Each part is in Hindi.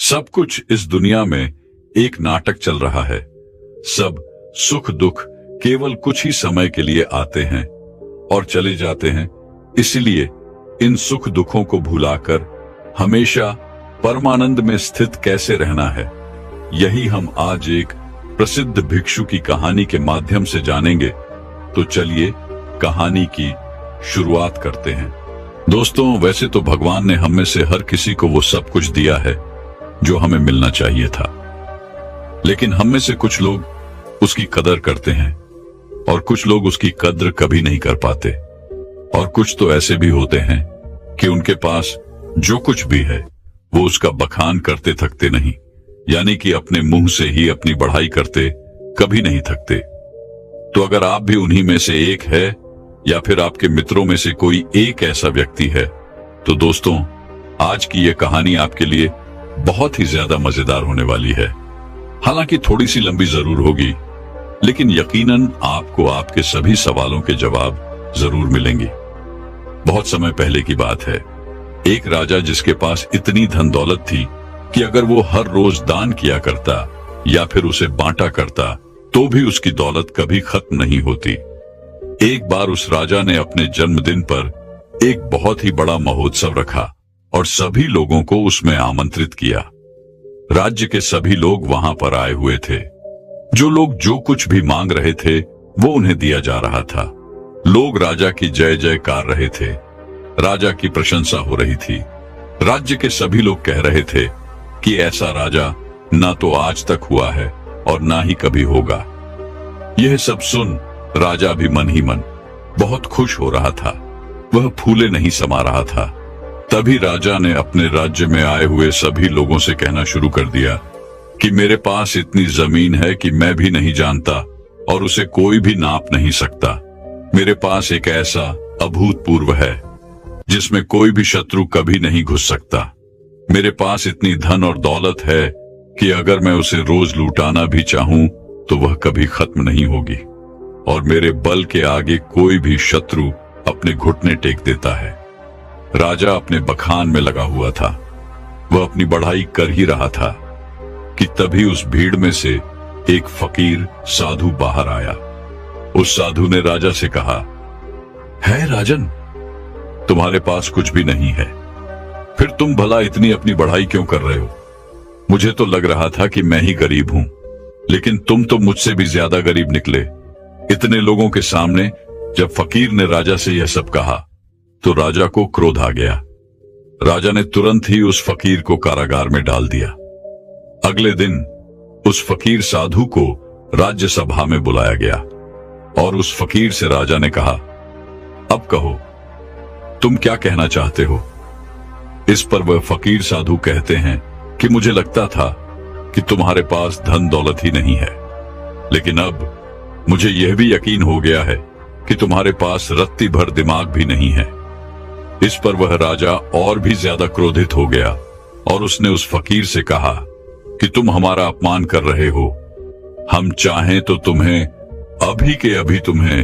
सब कुछ इस दुनिया में एक नाटक चल रहा है। सब सुख दुख केवल कुछ ही समय के लिए आते हैं और चले जाते हैं। इसलिए इन सुख दुखों को भुलाकर हमेशा परमानंद में स्थित कैसे रहना है, यही हम आज एक प्रसिद्ध भिक्षु की कहानी के माध्यम से जानेंगे। तो चलिए कहानी की शुरुआत करते हैं। दोस्तों, वैसे तो भगवान ने हम में से हर किसी को वो सब कुछ दिया है जो हमें मिलना चाहिए था, लेकिन हम में से कुछ लोग उसकी कदर करते हैं और कुछ लोग उसकी कद्र कभी नहीं कर पाते। और कुछ तो ऐसे भी होते हैं कि उनके पास जो कुछ भी है वो उसका बखान करते थकते नहीं, यानी कि अपने मुंह से ही अपनी बढ़ाई करते कभी नहीं थकते। तो अगर आप भी उन्हीं में से एक है या फिर आपके मित्रों में से कोई एक ऐसा व्यक्ति है, तो दोस्तों आज की ये कहानी आपके लिए बहुत ही ज्यादा मजेदार होने वाली है। हालांकि थोड़ी सी लंबी जरूर होगी, लेकिन यकीनन आपको आपके सभी सवालों के जवाब जरूर मिलेंगे। बहुत समय पहले की बात है। एक राजा जिसके पास इतनी धन दौलत थी कि अगर वो हर रोज दान किया करता या फिर उसे बांटा करता तो भी उसकी दौलत कभी खत्म नहीं होती। एक बार उस राजा ने अपने जन्मदिन पर एक बहुत ही बड़ा महोत्सव रखा और सभी लोगों को उसमें आमंत्रित किया। राज्य के सभी लोग वहां पर आए हुए थे। जो लोग जो कुछ भी मांग रहे थे वो उन्हें दिया जा रहा था। लोग राजा की जय जयकार रहे थे, राजा की प्रशंसा हो रही थी। राज्य के सभी लोग कह रहे थे कि ऐसा राजा ना तो आज तक हुआ है और ना ही कभी होगा। यह सब सुन राजा भी मन ही मन बहुत खुश हो रहा था। वह फूले नहीं समा रहा था। तभी राजा ने अपने राज्य में आए हुए सभी लोगों से कहना शुरू कर दिया कि मेरे पास इतनी जमीन है कि मैं भी नहीं जानता और उसे कोई भी नाप नहीं सकता। मेरे पास एक ऐसा अभूतपूर्व है जिसमें कोई भी शत्रु कभी नहीं घुस सकता। मेरे पास इतनी धन और दौलत है कि अगर मैं उसे रोज लुटाना भी चाहूं तो वह कभी खत्म नहीं होगी, और मेरे बल के आगे कोई भी शत्रु अपने घुटने टेक देता है। राजा अपने बखान में लगा हुआ था। वह अपनी बढ़ाई कर ही रहा था कि तभी उस भीड़ में से एक फकीर साधु बाहर आया। उस साधु ने राजा से कहा, है राजन, तुम्हारे पास कुछ भी नहीं है, फिर तुम भला इतनी अपनी बढ़ाई क्यों कर रहे हो? मुझे तो लग रहा था कि मैं ही गरीब हूं, लेकिन तुम तो मुझसे भी ज्यादा गरीब निकले। इतने लोगों के सामने जब फकीर ने राजा से यह सब कहा तो राजा को क्रोध आ गया। राजा ने तुरंत ही उस फकीर को कारागार में डाल दिया। अगले दिन उस फकीर साधु को राज्य सभा में बुलाया गया और उस फकीर से राजा ने कहा, अब कहो, तुम क्या कहना चाहते हो? इस पर वह फकीर साधु कहते हैं कि मुझे लगता था कि तुम्हारे पास धन दौलत ही नहीं है, लेकिन अब मुझे यह भी यकीन हो गया है कि तुम्हारे पास रत्ती भर दिमाग भी नहीं है। इस पर वह राजा और भी ज्यादा क्रोधित हो गया और उसने उस फकीर से कहा कि तुम हमारा अपमान कर रहे हो। हम चाहें तो तुम्हें अभी के अभी तुम्हें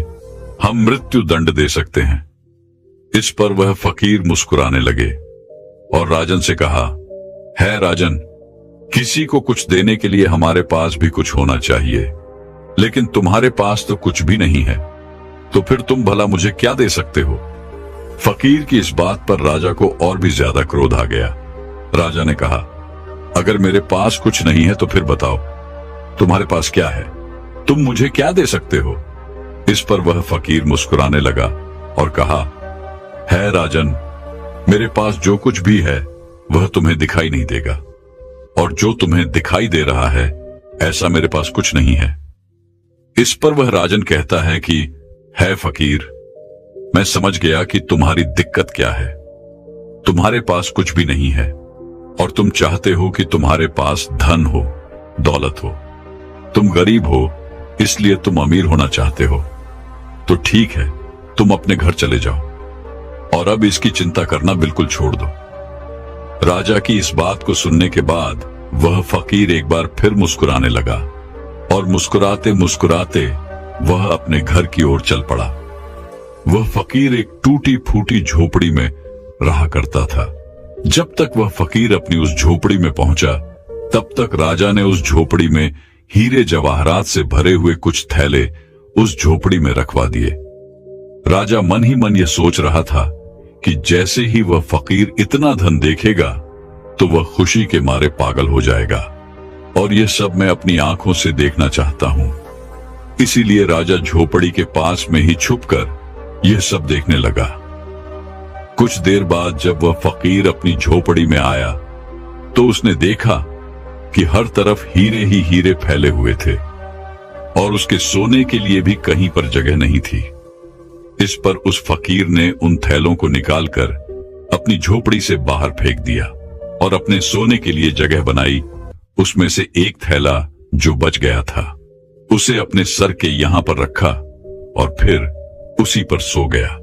हम मृत्यु दंड दे सकते हैं। इस पर वह फकीर मुस्कुराने लगे और राजन से कहा, है राजन, किसी को कुछ देने के लिए हमारे पास भी कुछ होना चाहिए, लेकिन तुम्हारे पास तो कुछ भी नहीं है, तो फिर तुम भला मुझे क्या दे सकते हो? फकीर की इस बात पर राजा को और भी ज्यादा क्रोध आ गया। राजा ने कहा, अगर मेरे पास कुछ नहीं है तो फिर बताओ तुम्हारे पास क्या है? तुम मुझे क्या दे सकते हो? इस पर वह फकीर मुस्कुराने लगा और कहा, है राजन, मेरे पास जो कुछ भी है वह तुम्हें दिखाई नहीं देगा, और जो तुम्हें दिखाई दे रहा है ऐसा मेरे पास कुछ नहीं है। इस पर वह राजन कहता है कि है फकीर, मैं समझ गया कि तुम्हारी दिक्कत क्या है। तुम्हारे पास कुछ भी नहीं है और तुम चाहते हो कि तुम्हारे पास धन हो, दौलत हो। तुम गरीब हो इसलिए तुम अमीर होना चाहते हो। तो ठीक है, तुम अपने घर चले जाओ और अब इसकी चिंता करना बिल्कुल छोड़ दो। राजा की इस बात को सुनने के बाद वह फकीर एक बार फिर मुस्कुराने लगा और मुस्कुराते मुस्कुराते वह अपने घर की ओर चल पड़ा। वह फकीर एक टूटी फूटी झोपड़ी में रहा करता था। जब तक वह फकीर अपनी उस झोपड़ी में पहुंचा तब तक राजा ने उस झोपड़ी में हीरे जवाहरात से भरे हुए कुछ थैले उस झोपड़ी में रखवा दिए। राजा मन ही मन यह सोच रहा था कि जैसे ही वह फकीर इतना धन देखेगा तो वह खुशी के मारे पागल हो जाएगा, और यह सब मैं अपनी आंखों से देखना चाहता हूं। इसीलिए राजा झोपड़ी के पास में ही छुपकर यह सब देखने लगा। कुछ देर बाद जब वह फकीर अपनी झोपड़ी में आया तो उसने देखा कि हर तरफ हीरे ही हीरे फैले हुए थे और उसके सोने के लिए भी कहीं पर जगह नहीं थी। इस पर उस फकीर ने उन थैलों को निकालकर अपनी झोपड़ी से बाहर फेंक दिया और अपने सोने के लिए जगह बनाई। उसमें से एक थैला जो बच गया था उसे अपने सर के यहां पर रखा और फिर उसी पर सो गया।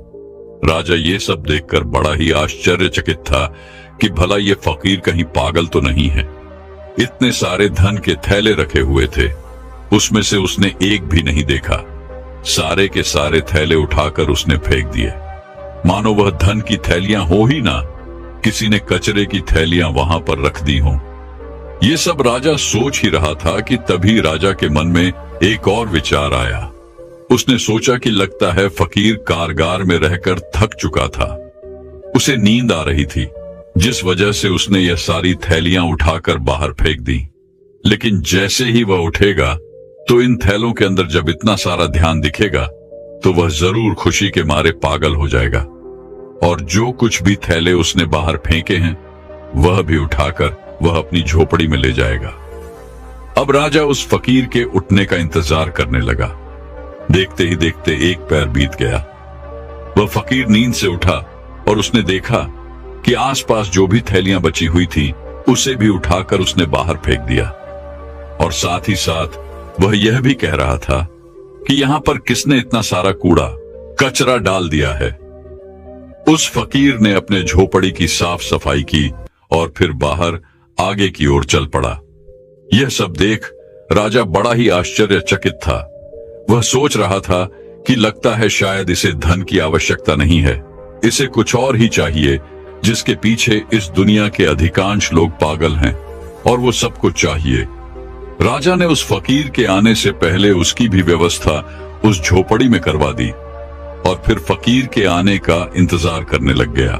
राजा ये सब देखकर बड़ा ही आश्चर्यचकित था कि भला ये फकीर कहीं पागल तो नहीं है। इतने सारे धन के थैले रखे हुए थे, उसमें से उसने एक भी नहीं देखा। सारे के सारे थैले उठाकर उसने फेंक दिए, मानो वह धन की थैलियां हो ही ना, किसी ने कचरे की थैलियां वहां पर रख दी हों। ये सब राजा सोच ही रहा था कि तभी राजा के मन में एक और विचार आया। उसने सोचा कि लगता है फकीर कारगार में रहकर थक चुका था, उसे नींद आ रही थी, जिस वजह से उसने यह सारी थैलियां उठाकर बाहर फेंक दी। लेकिन जैसे ही वह उठेगा तो इन थैलों के अंदर जब इतना सारा ध्यान दिखेगा तो वह जरूर खुशी के मारे पागल हो जाएगा और जो कुछ भी थैले उसने बाहर फेंके हैं वह भी उठाकर वह अपनी झोपड़ी में ले जाएगा। अब राजा उस फकीर के उठने का इंतजार करने लगा। देखते ही देखते एक पैर बीत गया। वह फकीर नींद से उठा और उसने देखा कि आसपास जो भी थैलियां बची हुई थी उसे भी उठाकर उसने बाहर फेंक दिया, और साथ ही साथ वह यह भी कह रहा था कि यहां पर किसने इतना सारा कूड़ा कचरा डाल दिया है। उस फकीर ने अपने झोपड़ी की साफ सफाई की और फिर बाहर आगे की ओर चल पड़ा। यह सब देख राजा बड़ा ही आश्चर्यचकित था। वह सोच रहा था कि लगता है शायद इसे धन की आवश्यकता नहीं है, इसे कुछ और ही चाहिए जिसके पीछे इस दुनिया के अधिकांश लोग पागल हैं और वो सब कुछ चाहिए। राजा ने उस फकीर के आने से पहले उसकी भी व्यवस्था उस झोपड़ी में करवा दी और फिर फकीर के आने का इंतजार करने लग गया।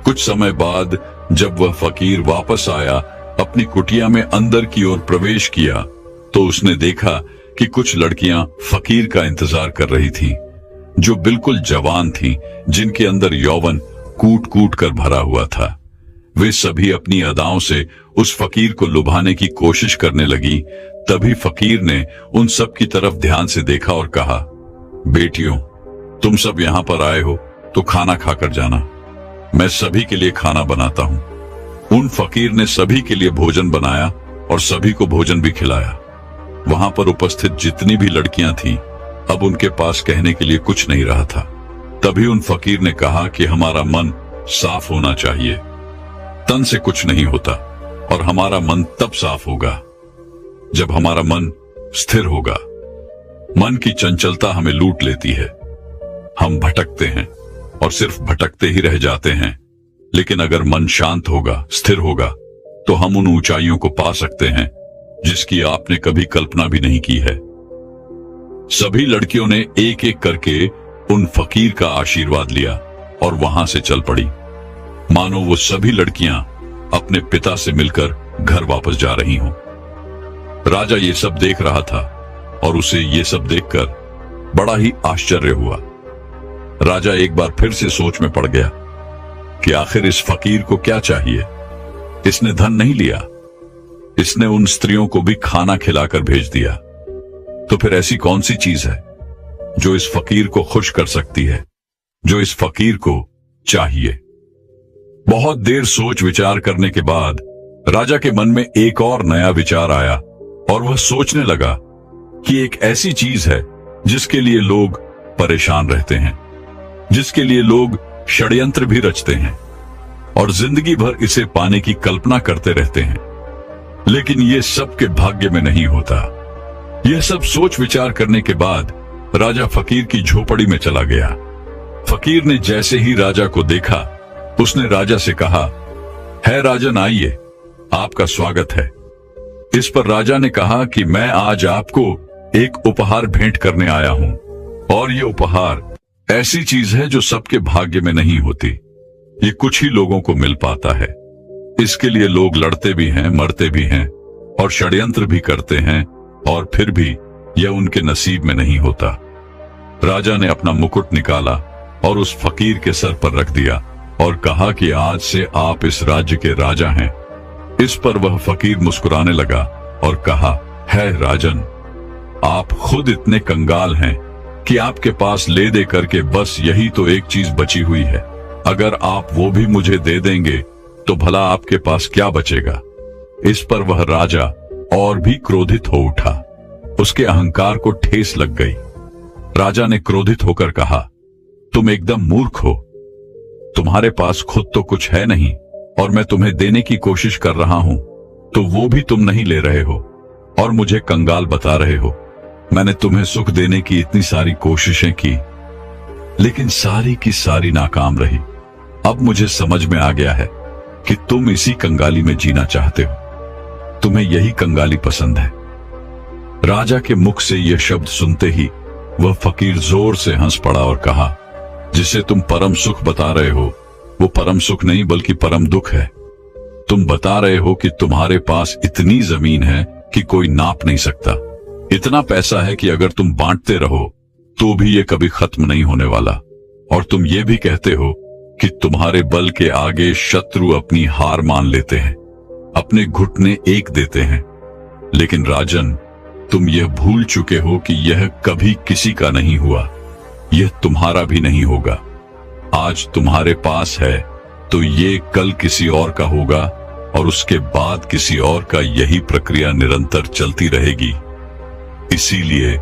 कुछ समय बाद जब वह फकीर वापस आया, अपनी कुटिया में अंदर की ओर प्रवेश किया तो उसने देखा कि कुछ लड़कियां फकीर का इंतजार कर रही थीं, जो बिल्कुल जवान थीं, जिनके अंदर यौवन कूट कूट कर भरा हुआ था। वे सभी अपनी अदाओं से उस फकीर को लुभाने की कोशिश करने लगी। तभी फकीर ने उन सब की तरफ ध्यान से देखा और कहा, बेटियों, तुम सब यहाँ पर आए हो तो खाना खाकर जाना, मैं सभी के लिए खाना बनाता हूँ। उन फकीर ने सभी के लिए भोजन बनाया और सभी को भोजन भी खिलाया। वहां पर उपस्थित जितनी भी लड़कियां थीं, अब उनके पास कहने के लिए कुछ नहीं रहा था। तभी उन फकीर ने कहा कि हमारा मन साफ होना चाहिए, तन से कुछ नहीं होता, और हमारा मन तब साफ होगा जब हमारा मन स्थिर होगा। मन की चंचलता हमें लूट लेती है, हम भटकते हैं और सिर्फ भटकते ही रह जाते हैं। लेकिन अगर मन शांत होगा, स्थिर होगा, तो हम उन ऊंचाइयों को पा सकते हैं जिसकी आपने कभी कल्पना भी नहीं की है। सभी लड़कियों ने एक एक करके उन फकीर का आशीर्वाद लिया और वहां से चल पड़ी, मानो वो सभी लड़कियां अपने पिता से मिलकर घर वापस जा रही हों। राजा ये सब देख रहा था और उसे ये सब देखकर बड़ा ही आश्चर्य हुआ। राजा एक बार फिर से सोच में पड़ गया कि आखिर इस फकीर को क्या चाहिए। इसने धन नहीं लिया, इसने उन स्त्रियों को भी खाना खिलाकर भेज दिया, तो फिर ऐसी कौन सी चीज है जो इस फकीर को खुश कर सकती है, जो इस फकीर को चाहिए। बहुत देर सोच विचार करने के बाद राजा के मन में एक और नया विचार आया और वह सोचने लगा कि एक ऐसी चीज है जिसके लिए लोग परेशान रहते हैं, जिसके लिए लोग षड्यंत्र भी रचते हैं और जिंदगी भर इसे पाने की कल्पना करते रहते हैं, लेकिन ये सबके भाग्य में नहीं होता। यह सब सोच विचार करने के बाद राजा फकीर की झोपड़ी में चला गया। फकीर ने जैसे ही राजा को देखा, उसने राजा से कहा, है राजन, आइए, आपका स्वागत है। इस पर राजा ने कहा कि मैं आज आपको एक उपहार भेंट करने आया हूं, और ये उपहार ऐसी चीज है जो सबके भाग्य में नहीं होती। ये कुछ ही लोगों को मिल पाता है। इसके लिए लोग लड़ते भी हैं, मरते भी हैं और षड्यंत्र भी करते हैं, और फिर भी यह उनके नसीब में नहीं होता। राजा ने अपना मुकुट निकाला और उस फकीर के सर पर रख दिया और कहा कि आज से आप इस राज्य के राजा हैं। इस पर वह फकीर मुस्कुराने लगा और कहा, है राजन, आप खुद इतने कंगाल हैं कि आपके पास ले दे करके बस यही तो एक चीज बची हुई है। अगर आप वो भी मुझे दे देंगे तो भला आपके पास क्या बचेगा। इस पर वह राजा और भी क्रोधित हो उठा। उसके अहंकार को ठेस लग गई। राजा ने क्रोधित होकर कहा, तुम एकदम मूर्ख हो। तुम्हारे पास खुद तो कुछ है नहीं, और मैं तुम्हें देने की कोशिश कर रहा हूं तो वो भी तुम नहीं ले रहे हो और मुझे कंगाल बता रहे हो। मैंने तुम्हें सुख देने की इतनी सारी कोशिशें की, लेकिन सारी की सारी नाकाम रही। अब मुझे समझ में आ गया है कि तुम इसी कंगाली में जीना चाहते हो। तुम्हें यही कंगाली पसंद है। राजा के मुख से यह शब्द सुनते ही वह फकीर जोर से हंस पड़ा और कहा, जिसे तुम परम सुख बता रहे हो वो परम सुख नहीं बल्कि परम दुख है। तुम बता रहे हो कि तुम्हारे पास इतनी जमीन है कि कोई नाप नहीं सकता। इतना पैसा है कि अगर तुम बांटते रहो तो भी ये कभी खत्म नहीं होने वाला। और तुम ये भी कहते हो कि तुम्हारे बल के आगे शत्रु अपनी हार मान लेते हैं, अपने घुटने एक देते हैं। लेकिन राजन, तुम यह भूल चुके हो कि यह कभी किसी का नहीं हुआ, यह तुम्हारा भी नहीं होगा। आज तुम्हारे पास है तो ये कल किसी और का होगा, और उसके बाद किसी और का। यही प्रक्रिया निरंतर चलती रहेगी। इसीलिए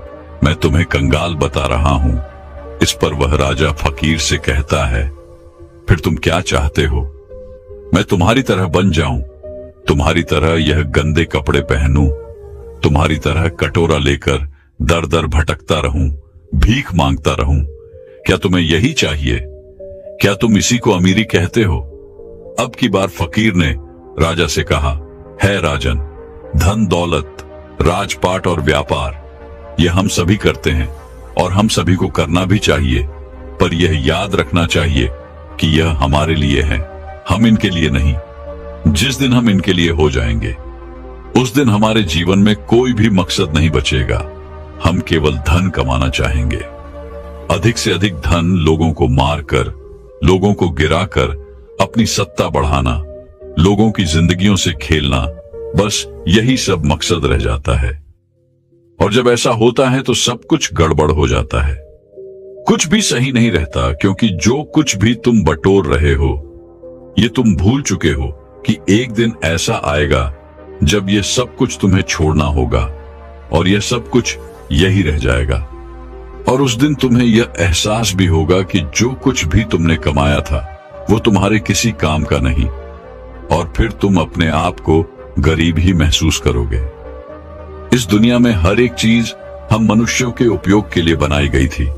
मैं तुम्हें कंगाल बता रहा हूं। इस पर वह राजा फकीर से कहता है, फिर तुम क्या चाहते हो? मैं तुम्हारी तरह बन जाऊं, तुम्हारी तरह यह गंदे कपड़े पहनूं, तुम्हारी तरह कटोरा लेकर दर दर भटकता रहूं, भीख मांगता रहूं? क्या तुम्हें यही चाहिए? क्या तुम इसी को अमीरी कहते हो? अब की बार फकीर ने राजा से कहा, है राजन, धन दौलत, राजपाट और व्यापार यह हम सभी करते हैं और हम सभी को करना भी चाहिए, पर यह याद रखना चाहिए कि यह हमारे लिए है, हम इनके लिए नहीं। जिस दिन हम इनके लिए हो जाएंगे उस दिन हमारे जीवन में कोई भी मकसद नहीं बचेगा। हम केवल धन कमाना चाहेंगे, अधिक से अधिक धन, लोगों को मारकर, लोगों को गिराकर अपनी सत्ता बढ़ाना, लोगों की जिंदगियों से खेलना, बस यही सब मकसद रह जाता है। और जब ऐसा होता है तो सब कुछ गड़बड़ हो जाता है। कुछ भी सही नहीं रहता, क्योंकि जो कुछ भी तुम बटोर रहे हो ये तुम भूल चुके हो कि एक दिन ऐसा आएगा जब ये सब कुछ तुम्हें छोड़ना होगा और यह सब कुछ यही रह जाएगा। और उस दिन तुम्हें यह एहसास भी होगा कि जो कुछ भी तुमने कमाया था वो तुम्हारे किसी काम का नहीं, और फिर तुम अपने आप को गरीब ही महसूस करोगे। इस दुनिया में हर एक चीज हम मनुष्यों के उपयोग के लिए बनाई गई थी,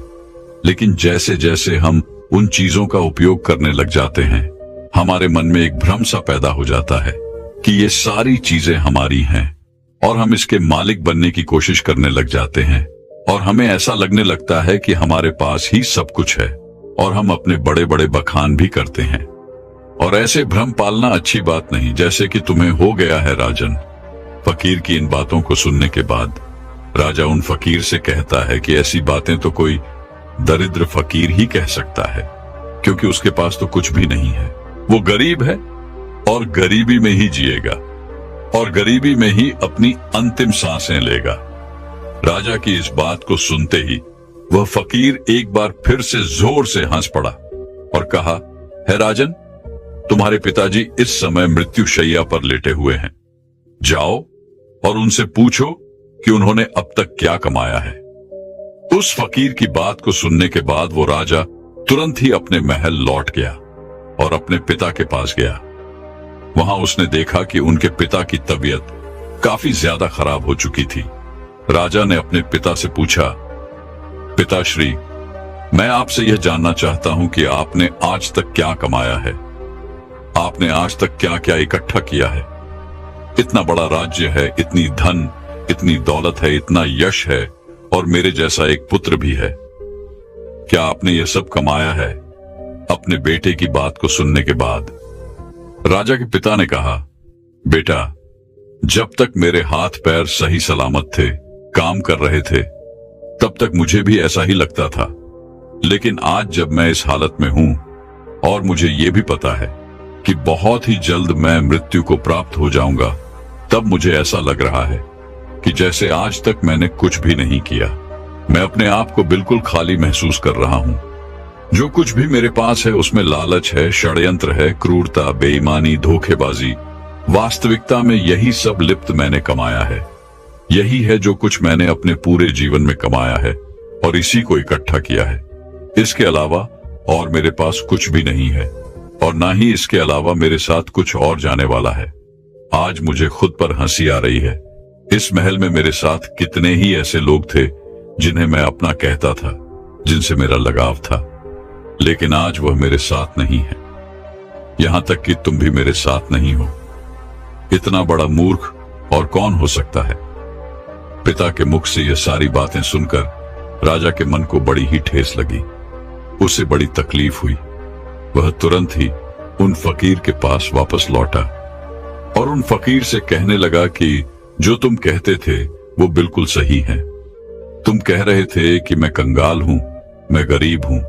लेकिन जैसे जैसे हम उन चीजों का उपयोग करने लग जाते हैं हमारे मन में एक भ्रम सा पैदा हो जाता है कि ये सारी चीजें हमारी हैं, और हम इसके मालिक बनने की कोशिश करने लग जाते हैं। और हमें ऐसा लगने लगता है कि हमारे पास ही सब कुछ है, और हम अपने बड़े बड़े बखान भी करते हैं। और ऐसे भ्रम पालना अच्छी बात नहीं, जैसे कि तुम्हें हो गया है राजन। फकीर की इन बातों को सुनने के बाद राजा उन फकीर से कहता है कि ऐसी बातें तो कोई दरिद्र फकीर ही कह सकता है, क्योंकि उसके पास तो कुछ भी नहीं है। वो गरीब है और गरीबी में ही जिएगा और गरीबी में ही अपनी अंतिम सांसें लेगा। राजा की इस बात को सुनते ही वह फकीर एक बार फिर से जोर से हंस पड़ा और कहा, है राजन, तुम्हारे पिताजी इस समय मृत्युशैया पर लेटे हुए हैं। जाओ और उनसे पूछो कि उन्होंने अब तक क्या कमाया है। उस फकीर की बात को सुनने के बाद वो राजा तुरंत ही अपने महल लौट गया और अपने पिता के पास गया। वहां उसने देखा कि उनके पिता की तबीयत काफी ज्यादा खराब हो चुकी थी। राजा ने अपने पिता से पूछा, पिताश्री, मैं आपसे यह जानना चाहता हूं कि आपने आज तक क्या कमाया है, आपने आज तक क्या क्या इकट्ठा किया है। इतना बड़ा राज्य है, इतनी धन, इतनी दौलत है, इतना यश है, और मेरे जैसा एक पुत्र भी है। क्या आपने यह सब कमाया है? अपने बेटे की बात को सुनने के बाद राजा के पिता ने कहा, बेटा, जब तक मेरे हाथ पैर सही सलामत थे, काम कर रहे थे, तब तक मुझे भी ऐसा ही लगता था। लेकिन आज जब मैं इस हालत में हूं और मुझे यह भी पता है कि बहुत ही जल्द मैं मृत्यु को प्राप्त हो जाऊंगा, तब मुझे ऐसा लग रहा है कि जैसे आज तक मैंने कुछ भी नहीं किया। मैं अपने आप को बिल्कुल खाली महसूस कर रहा हूं। जो कुछ भी मेरे पास है उसमें लालच है, षड्यंत्र है, क्रूरता, बेईमानी, धोखेबाजी। वास्तविकता में यही सब लिप्त मैंने कमाया है। यही है जो कुछ मैंने अपने पूरे जीवन में कमाया है और इसी को इकट्ठा किया है। इसके अलावा और मेरे पास कुछ भी नहीं है, और ना ही इसके अलावा मेरे साथ कुछ और जाने वाला है। आज मुझे खुद पर हंसी आ रही है। इस महल में मेरे साथ कितने ही ऐसे लोग थे जिन्हें मैं अपना कहता था, जिनसे मेरा लगाव था, लेकिन आज वह मेरे साथ नहीं है। यहां तक कि तुम भी मेरे साथ नहीं हो। इतना बड़ा मूर्ख और कौन हो सकता है? पिता के मुख से यह सारी बातें सुनकर राजा के मन को बड़ी ही ठेस लगी। उसे बड़ी तकलीफ हुई। वह तुरंत ही उन फकीर के पास वापस लौटा और उन फकीर से कहने लगा कि जो तुम कहते थे वो बिल्कुल सही है। तुम कह रहे थे कि मैं कंगाल हूं, मैं गरीब हूं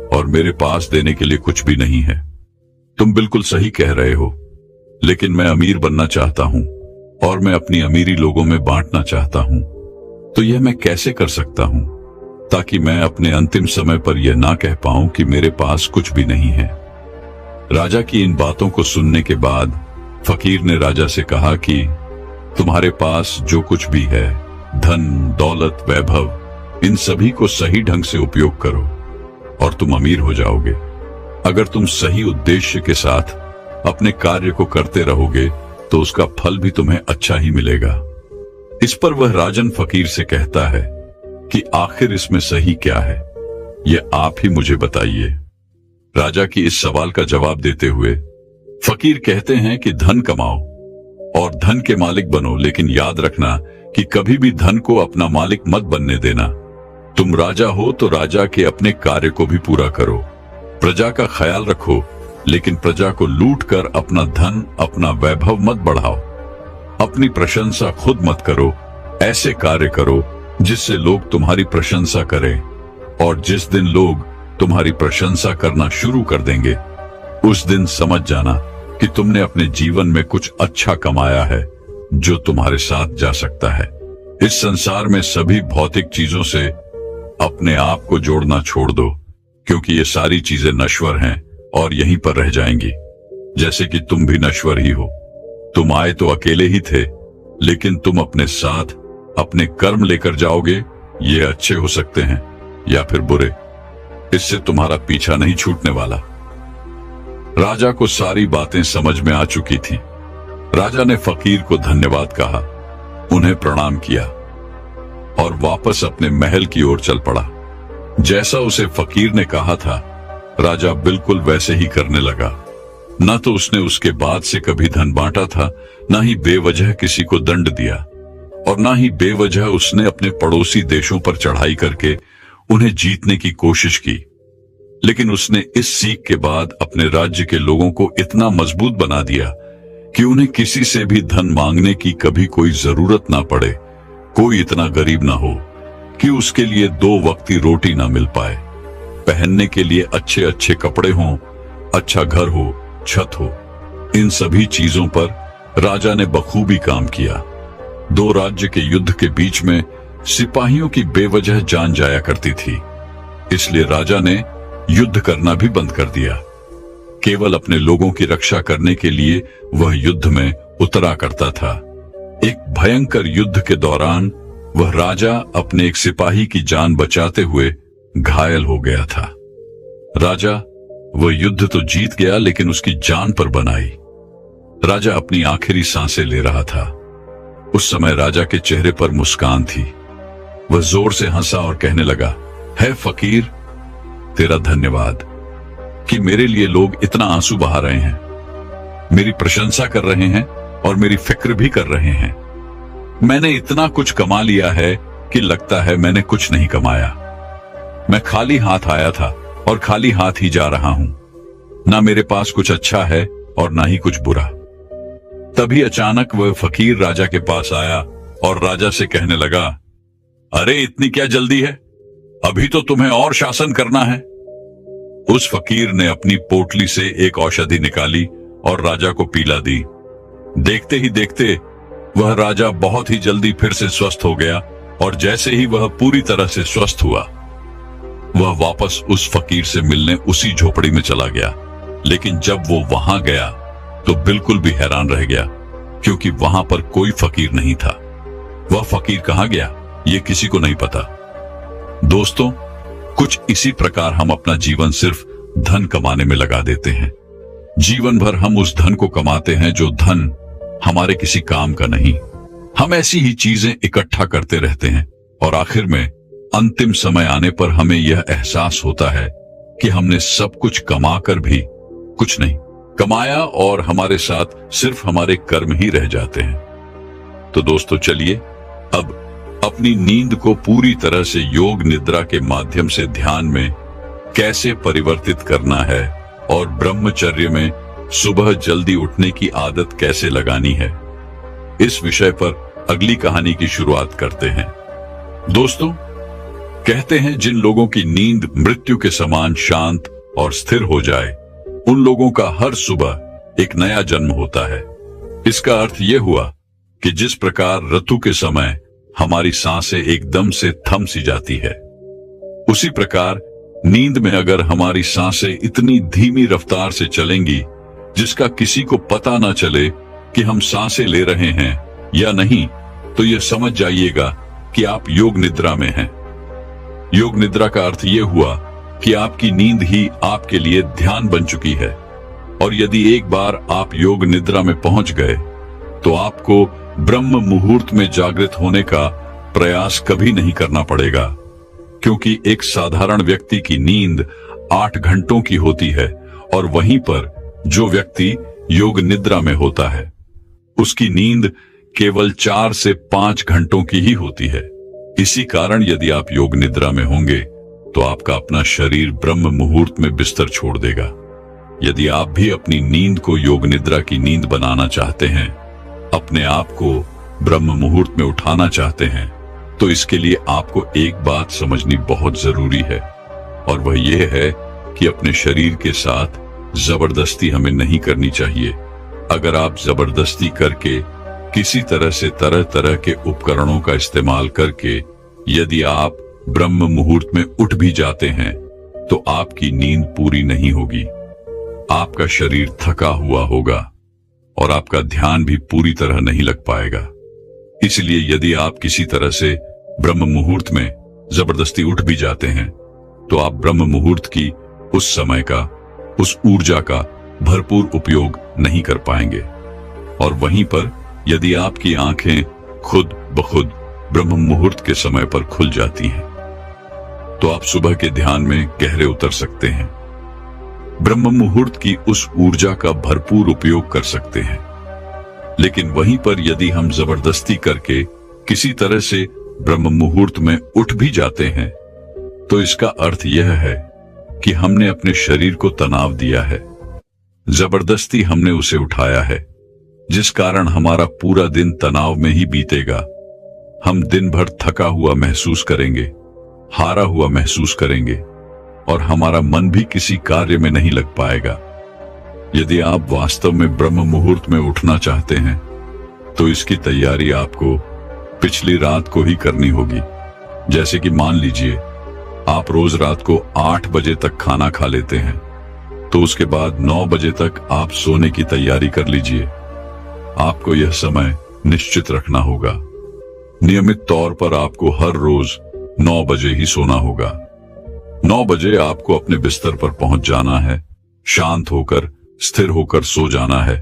और मेरे पास देने के लिए कुछ भी नहीं है। तुम बिल्कुल सही कह रहे हो, लेकिन मैं अमीर बनना चाहता हूं और मैं अपनी अमीरी लोगों में बांटना चाहता हूं। तो यह मैं कैसे कर सकता हूं ताकि मैं अपने अंतिम समय पर यह ना कह पाऊं कि मेरे पास कुछ भी नहीं है? राजा की इन बातों को सुनने के बाद फकीर ने राजा से कहा कि तुम्हारे पास जो कुछ भी है, धन, दौलत, वैभव, इन सभी को सही ढंग से उपयोग करो और तुम अमीर हो जाओगे। अगर तुम सही उद्देश्य के साथ अपने कार्य को करते रहोगे तो उसका फल भी तुम्हें अच्छा ही मिलेगा। इस पर वह राजन फकीर से कहता है कि आखिर इसमें सही क्या है, यह आप ही मुझे बताइए। राजा की इस सवाल का जवाब देते हुए फकीर कहते हैं कि धन कमाओ और धन के मालिक बनो, लेकिन याद रखना कि कभी भी धन को अपना मालिक मत बनने देना। तुम राजा हो तो राजा के अपने कार्य को भी पूरा करो। प्रजा का ख्याल रखो, लेकिन प्रजा को लूट कर अपना धन, अपना वैभव मत बढ़ाओ। अपनी प्रशंसा खुद मत करो। ऐसे कार्य करो जिससे लोग तुम्हारी प्रशंसा करें, और जिस दिन लोग तुम्हारी प्रशंसा करना शुरू कर देंगे, उस दिन समझ जाना कि तुमने अपने जीवन में कुछ अच्छा कमाया है जो तुम्हारे साथ जा सकता है। इस संसार में सभी भौतिक चीजों से अपने आप को जोड़ना छोड़ दो, क्योंकि ये सारी चीजें नश्वर हैं और यहीं पर रह जाएंगी, जैसे कि तुम भी नश्वर ही हो। तुम आए तो अकेले ही थे, लेकिन तुम अपने साथ अपने कर्म लेकर जाओगे। ये अच्छे हो सकते हैं या फिर बुरे, इससे तुम्हारा पीछा नहीं छूटने वाला। राजा को सारी बातें समझ में आ चुकी थी। राजा ने फकीर को धन्यवाद कहा, उन्हें प्रणाम किया और वापस अपने महल की ओर चल पड़ा। जैसा उसे फकीर ने कहा था, राजा बिल्कुल वैसे ही करने लगा। न तो उसने उसके बाद से कभी धन बांटा था, न ही बेवजह किसी को दंड दिया, और न ही बेवजह उसने अपने पड़ोसी देशों पर चढ़ाई करके उन्हें जीतने की कोशिश की। लेकिन उसने इस सीख के बाद अपने राज्य के लोगों को इतना मजबूत बना दिया कि उन्हें किसी से भी धन मांगने की कभी कोई जरूरत ना पड़े। कोई इतना गरीब ना हो कि उसके लिए 2 वक्त की रोटी ना मिल पाए। पहनने के लिए अच्छे अच्छे कपड़े हों, अच्छा घर हो, छत हो, इन सभी चीजों पर राजा ने बखूबी काम किया। 2 राज्य के युद्ध के बीच में सिपाहियों की बेवजह जान जाया करती थी, इसलिए राजा ने युद्ध करना भी बंद कर दिया। केवल अपने लोगों की रक्षा करने के लिए वह युद्ध में उतरा करता था। एक भयंकर युद्ध के दौरान वह राजा अपने एक सिपाही की जान बचाते हुए घायल हो गया था। राजा वह युद्ध तो जीत गया, लेकिन उसकी जान पर बनाई। राजा अपनी आखिरी सांसें ले रहा था। उस समय राजा के चेहरे पर मुस्कान थी। वह जोर से हंसा और कहने लगा, है फकीर, तेरा धन्यवाद कि मेरे लिए लोग इतना आंसू बहा रहे हैं, मेरी प्रशंसा कर रहे हैं और मेरी फिक्र भी कर रहे हैं। मैंने इतना कुछ कमा लिया है कि लगता है मैंने कुछ नहीं कमाया। मैं खाली हाथ आया था और खाली हाथ ही जा रहा हूं। ना मेरे पास कुछ अच्छा है और ना ही कुछ बुरा। तभी अचानक वह फकीर राजा के पास आया और राजा से कहने लगा, अरे इतनी क्या जल्दी है, अभी तो तुम्हें और शासन करना है। उस फकीर ने अपनी पोटली से एक औषधि निकाली और राजा को पिला दी। देखते ही देखते वह राजा बहुत ही जल्दी फिर से स्वस्थ हो गया और जैसे ही वह पूरी तरह से स्वस्थ हुआ, वह वापस उस फकीर से मिलने उसी झोपड़ी में चला गया। लेकिन जब वो वहां गया तो बिल्कुल भी हैरान रह गया, क्योंकि वहां पर कोई फकीर नहीं था। वह फकीर कहां गया ये किसी को नहीं पता। दोस्तों, कुछ इसी प्रकार हम अपना जीवन सिर्फ धन कमाने में लगा देते हैं। जीवन भर हम उस धन को कमाते हैं जो धन हमारे किसी काम का नहीं। हम ऐसी ही चीजें इकट्ठा करते रहते हैं और आखिर में अंतिम समय आने पर हमें यह एहसास होता है कि हमने सब कुछ कमाकर भी कुछ नहीं कमाया और हमारे साथ सिर्फ हमारे कर्म ही रह जाते हैं। तो दोस्तों, चलिए अब अपनी नींद को पूरी तरह से योग निद्रा के माध्यम से ध्यान में कैसे परिवर्तित करना है और ब्रह्मचर्य में सुबह जल्दी उठने की आदत कैसे लगानी है, इस विषय पर अगली कहानी की शुरुआत करते हैं। दोस्तों, कहते हैं जिन लोगों की नींद मृत्यु के समान शांत और स्थिर हो जाए, उन लोगों का हर सुबह एक नया जन्म होता है। इसका अर्थ यह हुआ कि जिस प्रकार ऋतु के समय हमारी सांसें एकदम से थम सी जाती है, उसी प्रकार नींद में अगर हमारी सांसें इतनी धीमी रफ्तार से चलेंगी जिसका किसी को पता ना चले कि हम सांसें ले रहे हैं या नहीं, तो यह समझ जाइएगा कि आप योग निद्रा में हैं। योग निद्रा का अर्थ यह हुआ कि आपकी नींद ही आपके लिए ध्यान बन चुकी है, और यदि एक बार आप योग निद्रा में पहुंच गए तो आपको ब्रह्म मुहूर्त में जागृत होने का प्रयास कभी नहीं करना पड़ेगा, क्योंकि एक साधारण व्यक्ति की नींद 8 घंटों की होती है और वहीं पर जो व्यक्ति योग निद्रा में होता है उसकी नींद केवल 4 से 5 घंटों की ही होती है। इसी कारण यदि आप योग निद्रा में होंगे तो आपका अपना शरीर ब्रह्म मुहूर्त में बिस्तर छोड़ देगा। यदि आप भी अपनी नींद को योग निद्रा की नींद बनाना चाहते हैं, अपने आप को ब्रह्म मुहूर्त में उठाना चाहते हैं, तो इसके लिए आपको एक बात समझनी बहुत जरूरी है, और वह यह है कि अपने शरीर के साथ जबरदस्ती हमें नहीं करनी चाहिए। अगर आप जबरदस्ती करके किसी तरह से तरह तरह के उपकरणों का इस्तेमाल करके यदि आप ब्रह्म मुहूर्त में उठ भी जाते हैं तो आपकी नींद पूरी नहीं होगी। आपका शरीर थका हुआ होगा और आपका ध्यान भी पूरी तरह नहीं लग पाएगा। इसलिए यदि आप किसी तरह से ब्रह्म मुहूर्त में जबरदस्ती उठ भी जाते हैं तो आप ब्रह्म मुहूर्त की उस समय का, उस ऊर्जा का भरपूर उपयोग नहीं कर पाएंगे। और वहीं पर यदि आपकी आंखें खुद ब खुद ब्रह्म मुहूर्त के समय पर खुल जाती हैं तो आप सुबह के ध्यान में गहरे उतर सकते हैं, ब्रह्म मुहूर्त की उस ऊर्जा का भरपूर उपयोग कर सकते हैं। लेकिन वहीं पर यदि हम जबरदस्ती करके किसी तरह से ब्रह्म मुहूर्त में उठ भी जाते हैं तो इसका अर्थ यह है कि हमने अपने शरीर को तनाव दिया है, जबरदस्ती हमने उसे उठाया है, जिस कारण हमारा पूरा दिन तनाव में ही बीतेगा। हम दिन भर थका हुआ महसूस करेंगे, हारा हुआ महसूस करेंगे और हमारा मन भी किसी कार्य में नहीं लग पाएगा। यदि आप वास्तव में ब्रह्म मुहूर्त में उठना चाहते हैं तो इसकी तैयारी आपको पिछली रात को ही करनी होगी। जैसे कि मान लीजिए आप रोज रात को 8 बजे तक खाना खा लेते हैं, तो उसके बाद 9 बजे तक आप सोने की तैयारी कर लीजिए। आपको यह समय निश्चित रखना होगा। नियमित तौर पर आपको हर रोज 9 बजे ही सोना होगा। 9 बजे आपको अपने बिस्तर पर पहुंच जाना है, शांत होकर स्थिर होकर सो जाना है।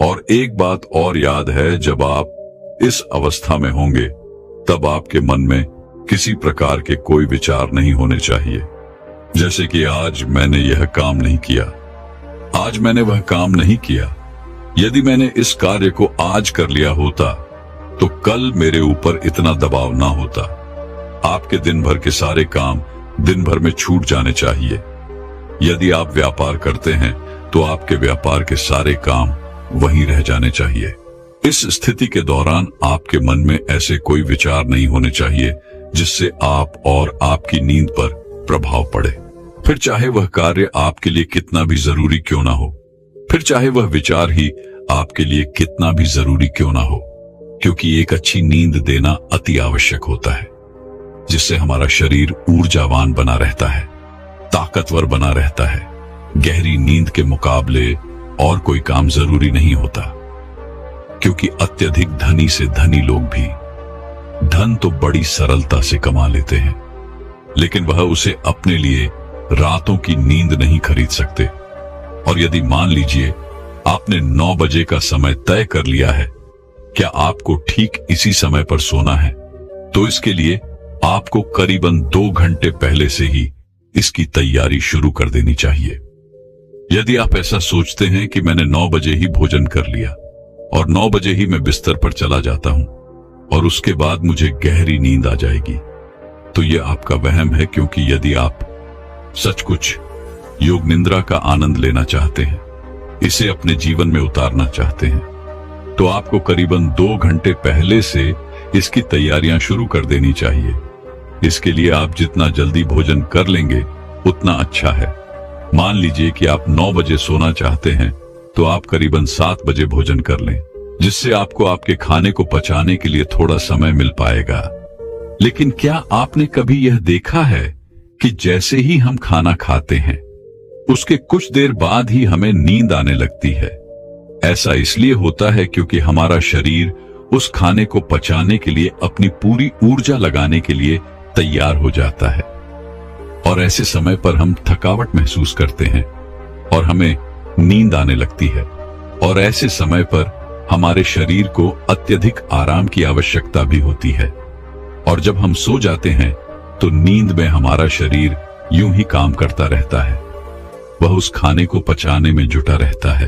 और एक बात और याद है, जब आप इस अवस्था में होंगे तब आपके मन में किसी प्रकार के कोई विचार नहीं होने चाहिए, जैसे कि आज मैंने यह काम नहीं किया, आज मैंने वह काम नहीं किया। यदि मैंने इस कार्य को आज कर लिया होता तो कल मेरे ऊपर इतना दबाव ना होता। आपके दिन भर के सारे काम दिन भर में छूट जाने चाहिए। यदि आप व्यापार करते हैं तो आपके व्यापार के सारे काम वहीं रह जाने चाहिए। इस स्थिति के दौरान आपके मन में ऐसे कोई विचार नहीं होने चाहिए जिससे आप और आपकी नींद पर प्रभाव पड़े। फिर चाहे वह कार्य आपके लिए कितना भी जरूरी क्यों ना हो, फिर चाहे वह विचार ही आपके लिए कितना भी जरूरी क्यों ना हो, क्योंकि एक अच्छी नींद देना अति आवश्यक होता है, जिससे हमारा शरीर ऊर्जावान बना रहता है, ताकतवर बना रहता है। गहरी नींद के मुकाबले और कोई काम जरूरी नहीं होता, क्योंकि अत्यधिक धनी से धनी लोग भी धन तो बड़ी सरलता से कमा लेते हैं, लेकिन वह उसे अपने लिए रातों की नींद नहीं खरीद सकते। और यदि मान लीजिए आपने 9 बजे का समय तय कर लिया है, क्या आपको ठीक इसी समय पर सोना है, तो इसके लिए आपको करीबन 2 घंटे पहले से ही इसकी तैयारी शुरू कर देनी चाहिए। यदि आप ऐसा सोचते हैं कि मैंने 9 बजे ही भोजन कर लिया और 9 बजे ही मैं बिस्तर पर चला जाता हूं और उसके बाद मुझे गहरी नींद आ जाएगी, तो यह आपका वहम है। क्योंकि यदि आप सचमुच योग निद्रा का आनंद लेना चाहते हैं, इसे अपने जीवन में उतारना चाहते हैं, तो आपको करीबन 2 घंटे पहले से इसकी तैयारियां शुरू कर देनी चाहिए। इसके लिए आप जितना जल्दी भोजन कर लेंगे उतना अच्छा है। मान लीजिए कि आप 9 बजे सोना चाहते हैं, तो आप करीबन 7 बजे भोजन कर लें, जिससे आपको आपके खाने को पचाने के लिए थोड़ा समय मिल पाएगा। लेकिन क्या आपने कभी यह देखा है कि जैसे ही हम खाना खाते हैं उसके कुछ देर बाद ही हमें नींद आने लगती है? ऐसा इसलिए होता है क्योंकि हमारा शरीर उस खाने को पचाने के लिए अपनी पूरी ऊर्जा लगाने के लिए तैयार हो जाता है, और ऐसे समय पर हम थकावट महसूस करते हैं और हमें नींद आने लगती है। और ऐसे समय पर हमारे शरीर को अत्यधिक आराम की आवश्यकता भी होती है, और जब हम सो जाते हैं तो नींद में हमारा शरीर यूं ही काम करता रहता है। वह उस खाने को पचाने में जुटा रहता है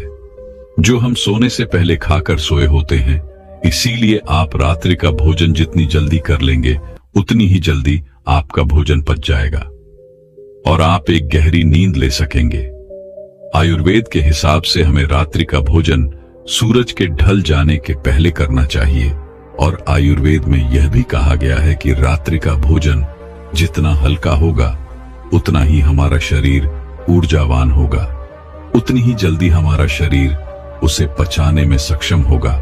जो हम सोने से पहले खाकर सोए होते हैं। इसीलिए आप रात्रि का भोजन जितनी जल्दी कर लेंगे उतनी ही जल्दी आपका भोजन पच जाएगा और आप एक गहरी नींद ले सकेंगे। आयुर्वेद के हिसाब से हमें रात्रि का भोजन सूरज के ढल जाने के पहले करना चाहिए, और आयुर्वेद में यह भी कहा गया है कि रात्रि का भोजन जितना हल्का होगा उतना ही हमारा शरीर ऊर्जावान होगा, उतनी ही जल्दी हमारा शरीर उसे पचाने में सक्षम होगा।